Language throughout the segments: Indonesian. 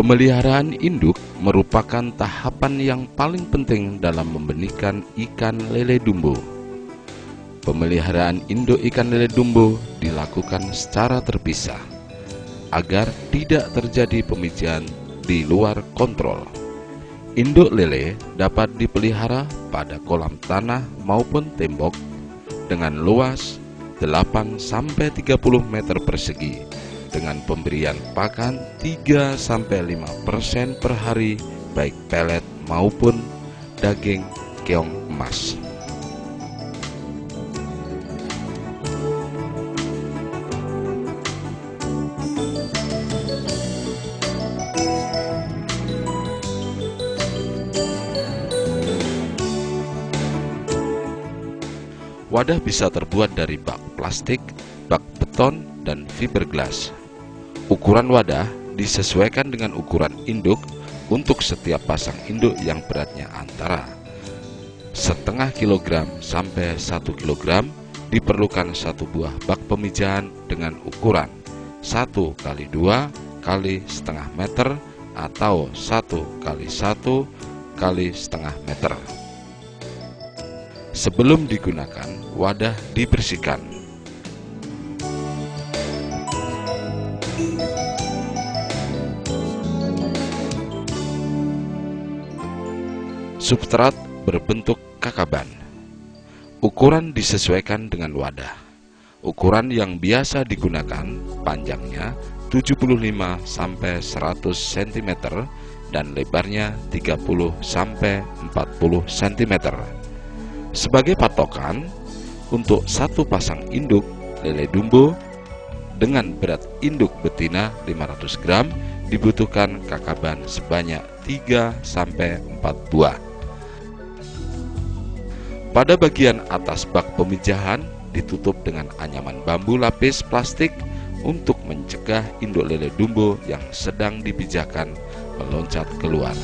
Pemeliharaan induk merupakan tahapan yang paling penting dalam membenihkan ikan lele dumbo. Pemeliharaan induk ikan lele dumbo dilakukan secara terpisah agar tidak terjadi pemijahan di luar kontrol. Induk lele dapat dipelihara pada kolam tanah maupun tembok dengan luas 8-30 meter persegi dengan pemberian pakan 3-5% per hari, baik pelet maupun daging keong emas. Wadah bisa terbuat dari bak plastik, bak beton, dan fiberglass. Ukuran wadah disesuaikan dengan ukuran induk. Untuk setiap pasang induk yang beratnya antara setengah kilogram sampai 1 kilogram, diperlukan satu buah bak pemijahan dengan ukuran 1 x 2 x setengah meter atau 1 x 1 x setengah meter. Sebelum digunakan, wadah dibersihkan. Substrat berbentuk kakaban. Ukuran disesuaikan dengan wadah. Ukuran yang biasa digunakan panjangnya 75-100 cm dan lebarnya 30-40 cm. Sebagai patokan, untuk satu pasang induk lele dumbo dengan berat induk betina 500 gram dibutuhkan kakaban sebanyak 3-4 buah. Pada bagian atas bak pemijahan ditutup dengan anyaman bambu lapis plastik untuk mencegah induk lele dumbo yang sedang dipijahkan meloncat keluar.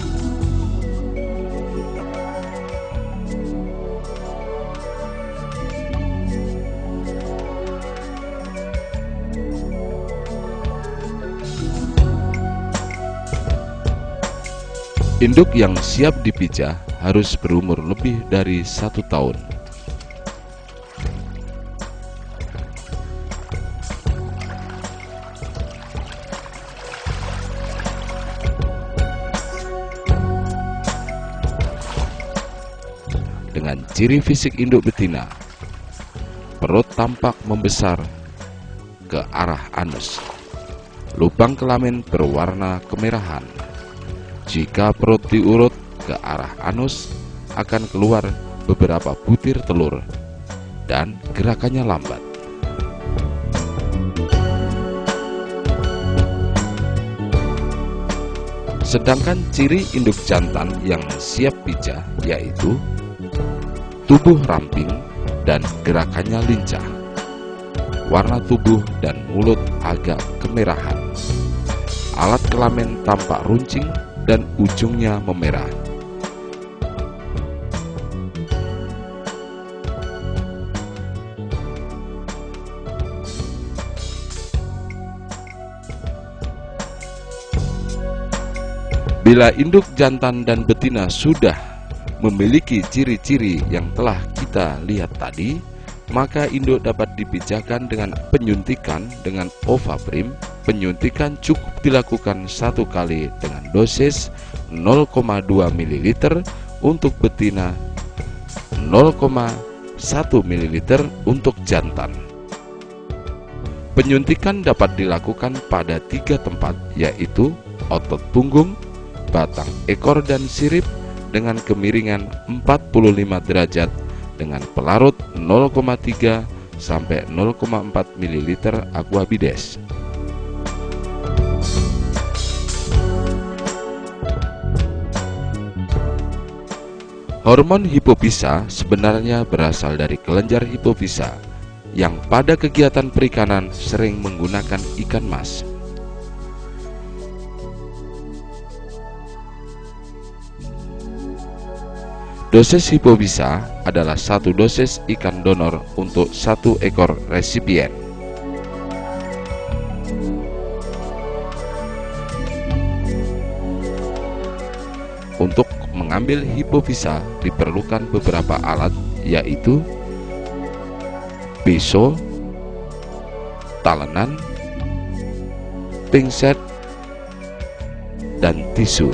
Induk yang siap dipijah harus berumur lebih dari 1 tahun. Dengan ciri fisik induk betina, perut tampak membesar ke arah anus. Lubang kelamin berwarna kemerahan. Jika perut diurut ke arah anus, akan keluar beberapa butir telur dan gerakannya lambat. Sedangkan ciri induk jantan yang siap pijah yaitu tubuh ramping dan gerakannya lincah. Warna tubuh dan mulut agak kemerahan. Alat kelamin tampak runcing dan ujungnya memerah. Bila induk jantan dan betina sudah memiliki ciri-ciri yang telah kita lihat tadi, maka induk dapat dipijahkan dengan penyuntikan dengan Ovaprim. Penyuntikan cukup dilakukan 1 kali dengan dosis 0,2 ml untuk betina, 0,1 ml untuk jantan. Penyuntikan dapat dilakukan pada 3 tempat, yaitu otot punggung, batang ekor dan sirip dengan kemiringan 45 derajat dengan pelarut 0,3 sampai 0,4 ml aquabides. Hormon hipofisa sebenarnya berasal dari kelenjar hipofisa yang pada kegiatan perikanan sering menggunakan ikan mas. Dosis hipofisa adalah 1 dosis ikan donor untuk 1 ekor resipien. mengambil hipofisa diperlukan beberapa alat, yaitu pisau, talenan, pinset, dan tisu.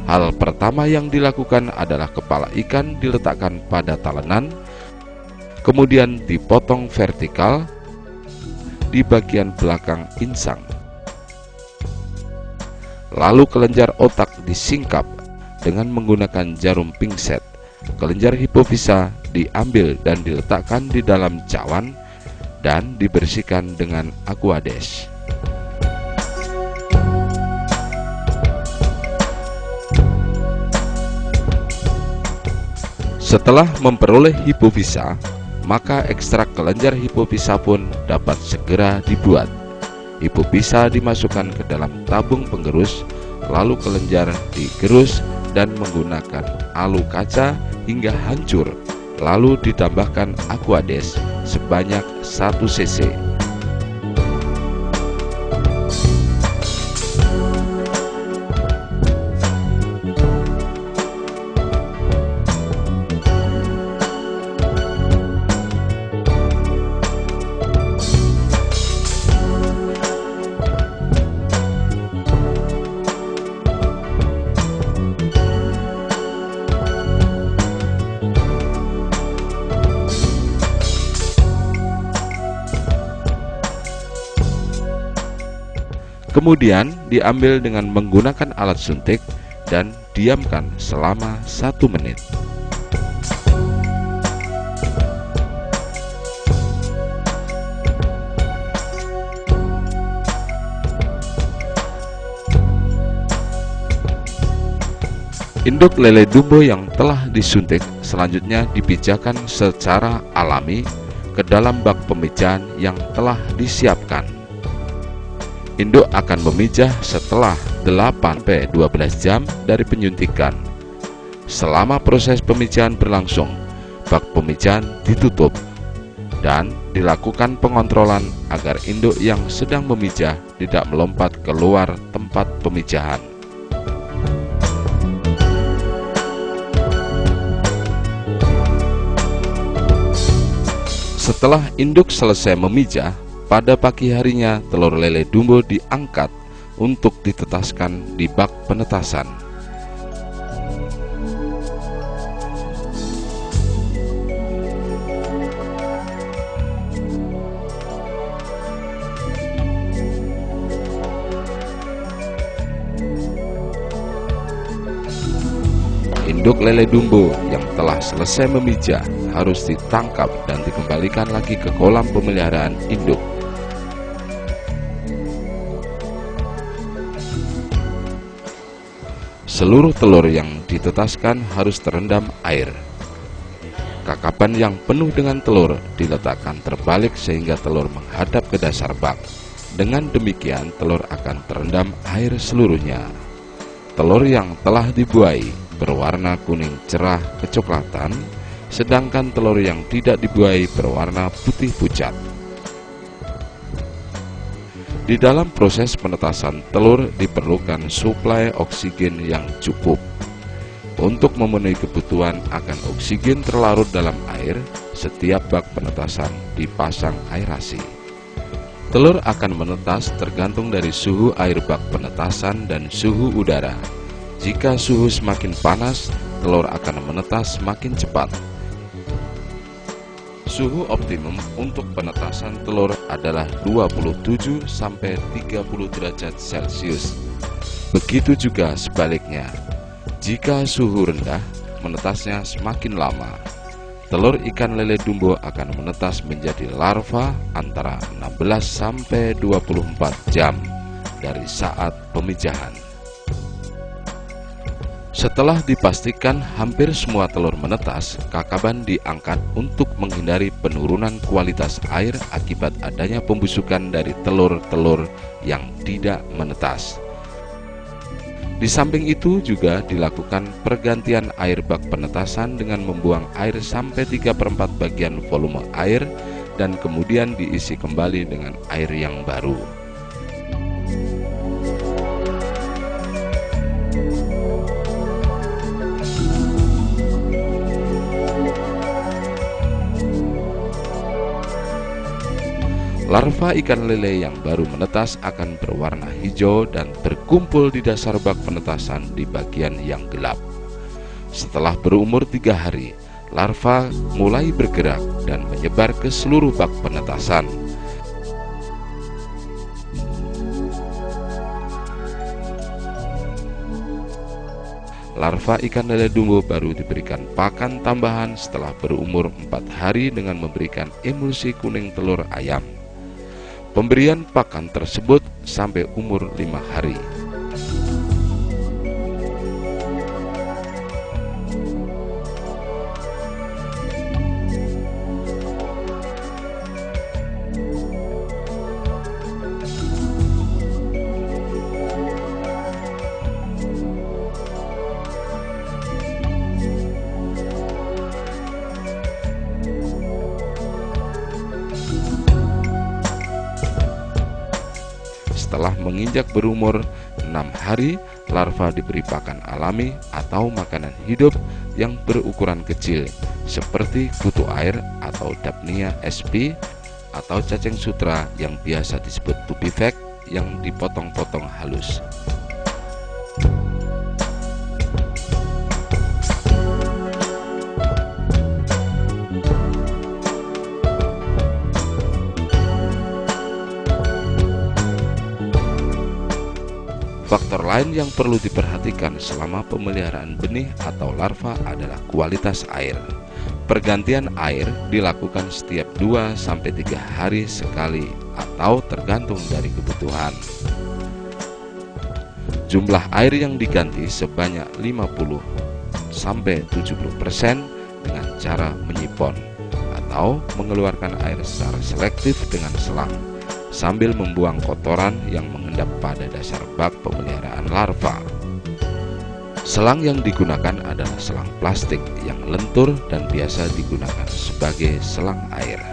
Hal pertama yang dilakukan adalah kepala ikan diletakkan pada talenan, kemudian dipotong vertikal di bagian belakang insang. Lalu kelenjar otak disingkap dengan menggunakan jarum pinset. Kelenjar hipofisa diambil dan diletakkan di dalam cawan dan dibersihkan dengan aquades. Setelah memperoleh hipofisa, maka ekstrak kelenjar hipofisa pun dapat segera dibuat. Hipofisa dimasukkan ke dalam tabung penggerus, lalu kelenjar digerus dan menggunakan alu kaca hingga hancur, lalu ditambahkan aquades sebanyak 1 cc. Kemudian diambil dengan menggunakan alat suntik dan diamkan selama 1 menit. Induk lele dumbo yang telah disuntik selanjutnya dipijakan secara alami ke dalam bak pemijahan yang telah disiapkan. Induk akan memijah setelah 8-12 jam dari penyuntikan. Selama proses pemijahan berlangsung, bak pemijahan ditutup dan dilakukan pengontrolan agar induk yang sedang memijah tidak melompat keluar tempat pemijahan. Setelah induk selesai memijah, pada pagi harinya telur lele dumbo diangkat untuk ditetaskan di bak penetasan. Induk lele dumbo yang telah selesai memijah harus ditangkap dan dikembalikan lagi ke kolam pemeliharaan induk. Seluruh telur yang ditetaskan harus terendam air. Kakapan yang penuh dengan telur diletakkan terbalik sehingga telur menghadap ke dasar bak. Dengan demikian telur akan terendam air seluruhnya. Telur yang telah dibuai berwarna kuning cerah kecoklatan, sedangkan telur yang tidak dibuai berwarna putih pucat. Di dalam proses penetasan telur diperlukan suplai oksigen yang cukup. Untuk memenuhi kebutuhan akan oksigen terlarut dalam air, setiap bak penetasan dipasang aerasi. Telur akan menetas tergantung dari suhu air bak penetasan dan suhu udara. Jika suhu semakin panas, telur akan menetas semakin cepat. Suhu optimum untuk penetasan telur adalah 27-30 derajat Celcius. Begitu juga sebaliknya. Jika suhu rendah, menetasnya semakin lama. Telur ikan lele dumbo akan menetas menjadi larva antara 16-24 jam dari saat pemijahan. Setelah dipastikan hampir semua telur menetas, kakaban diangkat untuk menghindari penurunan kualitas air akibat adanya pembusukan dari telur-telur yang tidak menetas. Di samping itu juga dilakukan pergantian air bak penetasan dengan membuang air sampai 3/4 bagian volume air dan kemudian diisi kembali dengan air yang baru. Larva ikan lele yang baru menetas akan berwarna hijau dan berkumpul di dasar bak penetasan di bagian yang gelap. Setelah berumur 3 hari, larva mulai bergerak dan menyebar ke seluruh bak penetasan. Larva ikan lele dumbo baru diberikan pakan tambahan setelah berumur 4 hari dengan memberikan emulsi kuning telur ayam. Pemberian pakan tersebut sampai umur 5 hari. Setelah menginjak berumur 6 hari, larva diberi pakan alami atau makanan hidup yang berukuran kecil seperti kutu air atau Daphnia sp atau cacing sutra yang biasa disebut tubifex yang dipotong-potong halus. Faktor lain yang perlu diperhatikan selama pemeliharaan benih atau larva adalah kualitas air. Pergantian air dilakukan setiap 2-3 hari sekali atau tergantung dari kebutuhan. Jumlah air yang diganti sebanyak 50-70% dengan cara menyipon atau mengeluarkan air secara selektif dengan selang, sambil membuang kotoran yang mengendap pada dasar bak pemeliharaan larva. Selang yang digunakan adalah selang plastik yang lentur dan biasa digunakan sebagai selang air.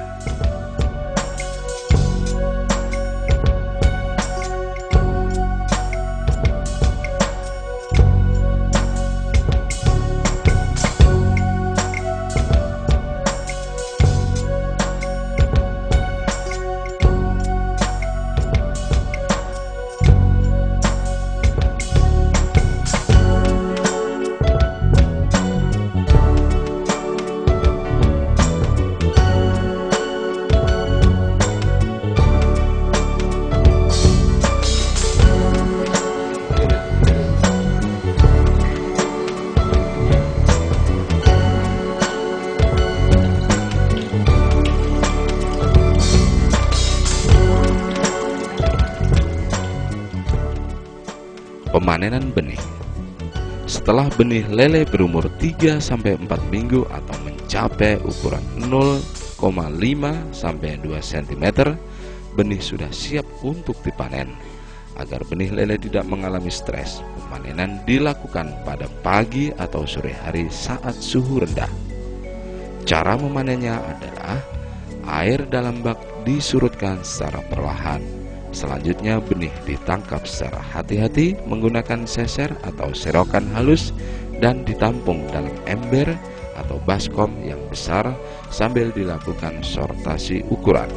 Pemanenan benih. Setelah benih lele berumur 3-4 minggu atau mencapai ukuran 0,5-2 cm, benih sudah siap untuk dipanen. Agar benih lele tidak mengalami stres, pemanenan dilakukan pada pagi atau sore hari saat suhu rendah. Cara memanennya adalah air dalam bak disurutkan secara perlahan. Selanjutnya benih ditangkap secara hati-hati menggunakan seser atau serokan halus dan ditampung dalam ember atau baskom yang besar sambil dilakukan sortasi ukuran.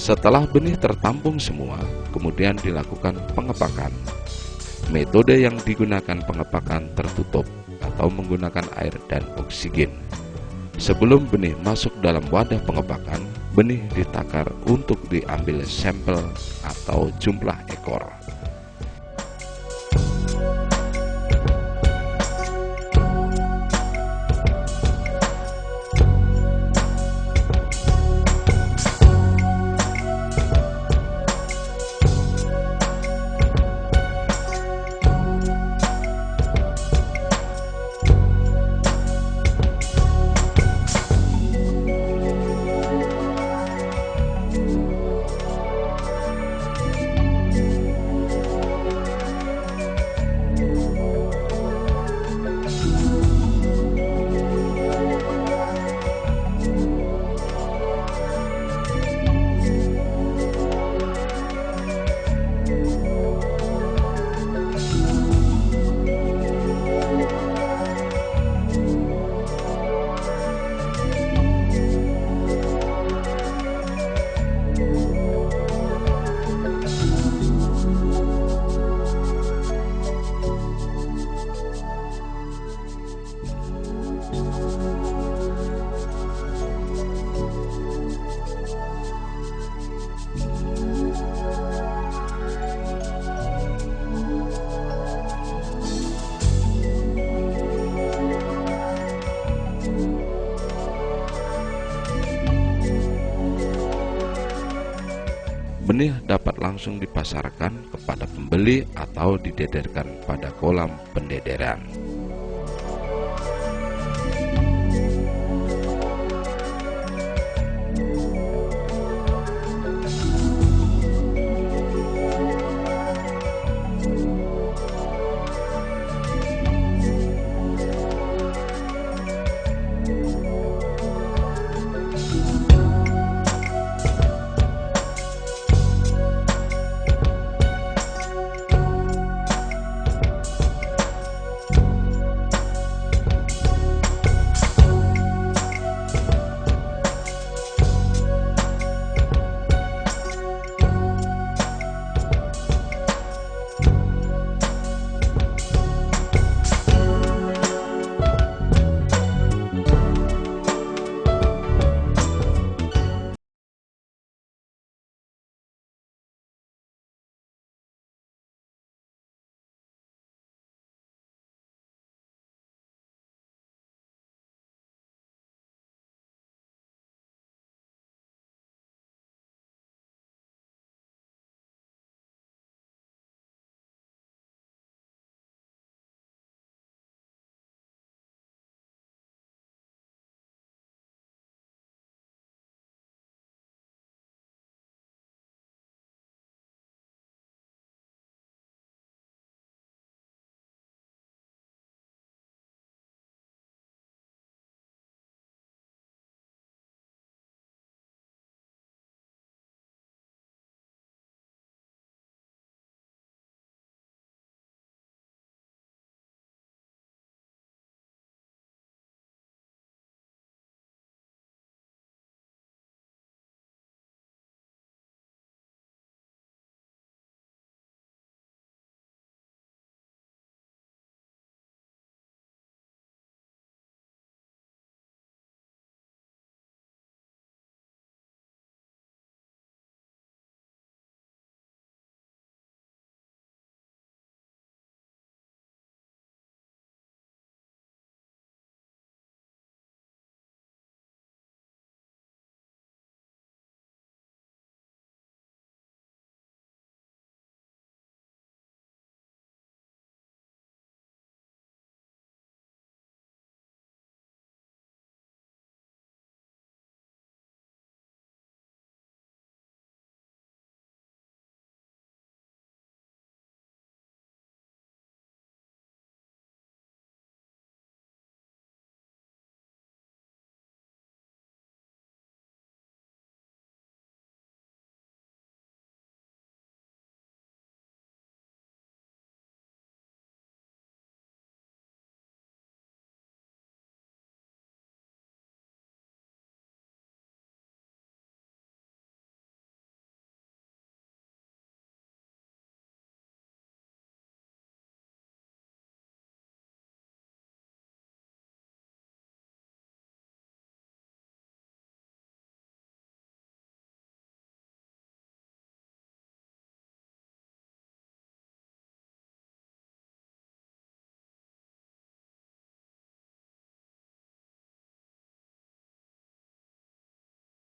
Setelah benih tertampung semua, kemudian dilakukan pengepakan. Metode yang digunakan pengepakan tertutup atau menggunakan air dan oksigen. Sebelum benih masuk dalam wadah pengepakan, benih ditakar untuk diambil sampel atau jumlah ekor. benih dapat langsung dipasarkan kepada pembeli atau didederkan pada kolam pendederan.